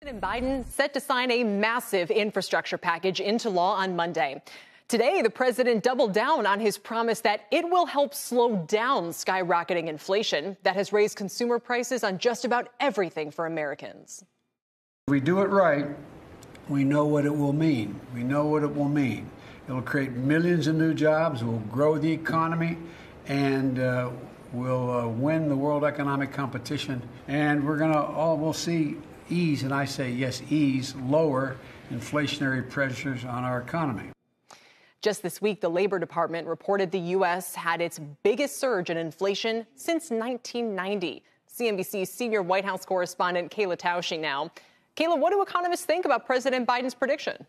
President Biden set to sign a massive infrastructure package into law on Monday. Today, the president doubled down on his promise that it will help slow down skyrocketing inflation that has raised consumer prices on just about everything for Americans. If we do it right, we know what it will mean. We know what it will mean. It will create millions of new jobs, will grow the economy, and will win the world economic competition. And we'll see ease, and I say yes, ease, lower inflationary pressures on our economy. Just this week, the Labor Department reported the U.S. had its biggest surge in inflation since 1990. CNBC's senior White House correspondent Kayla Tausche now. Kayla, what do economists think about President Biden's prediction?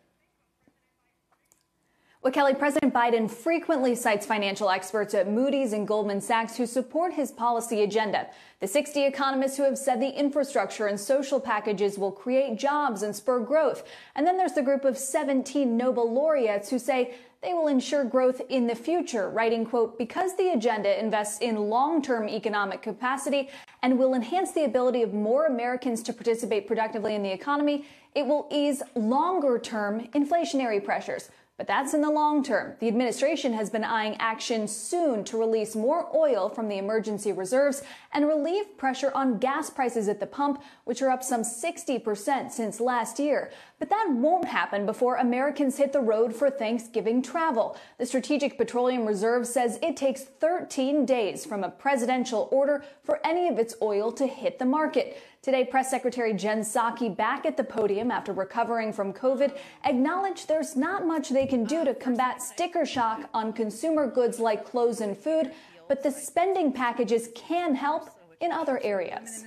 Well, Kelly, President Biden frequently cites financial experts at Moody's and Goldman Sachs who support his policy agenda. The 60 economists who have said the infrastructure and social packages will create jobs and spur growth. And then there's the group of 17 Nobel laureates who say they will ensure growth in the future, writing, quote, because the agenda invests in long-term economic capacity and will enhance the ability of more Americans to participate productively in the economy, it will ease longer-term inflationary pressures. But that's in the long term. The administration has been eyeing action soon to release more oil from the emergency reserves and relieve pressure on gas prices at the pump, which are up some 60% since last year. But that won't happen before Americans hit the road for Thanksgiving travel. The Strategic Petroleum Reserve says it takes 13 days from a presidential order for any of its oil to hit the market. Today, Press Secretary Jen Psaki, back at the podium after recovering from COVID, acknowledged there's not much they can do to combat sticker shock on consumer goods like clothes and food, but the spending packages can help in other areas.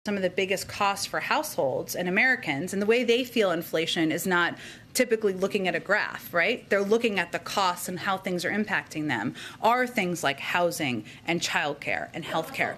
Some of the biggest costs for households and Americans, and the way they feel inflation is not typically looking at a graph, right? They're looking at the costs and how things are impacting them, are things like housing and childcare and healthcare.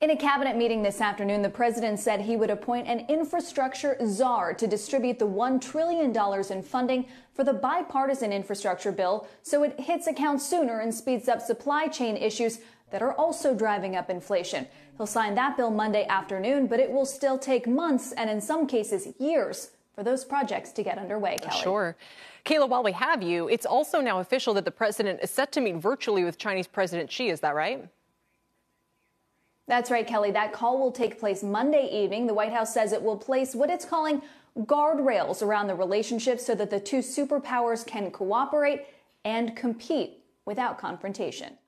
In a cabinet meeting this afternoon, the president said he would appoint an infrastructure czar to distribute the $1 trillion in funding for the bipartisan infrastructure bill so it hits accounts sooner and speeds up supply chain issues that are also driving up inflation. He'll sign that bill Monday afternoon, but it will still take months and in some cases years for those projects to get underway, Kelly. Sure. Kayla, while we have you, it's also now official that the president is set to meet virtually with Chinese President Xi. Is that right? That's right, Kelly. That call will take place Monday evening. The White House says it will place what it's calling guardrails around the relationship so that the two superpowers can cooperate and compete without confrontation.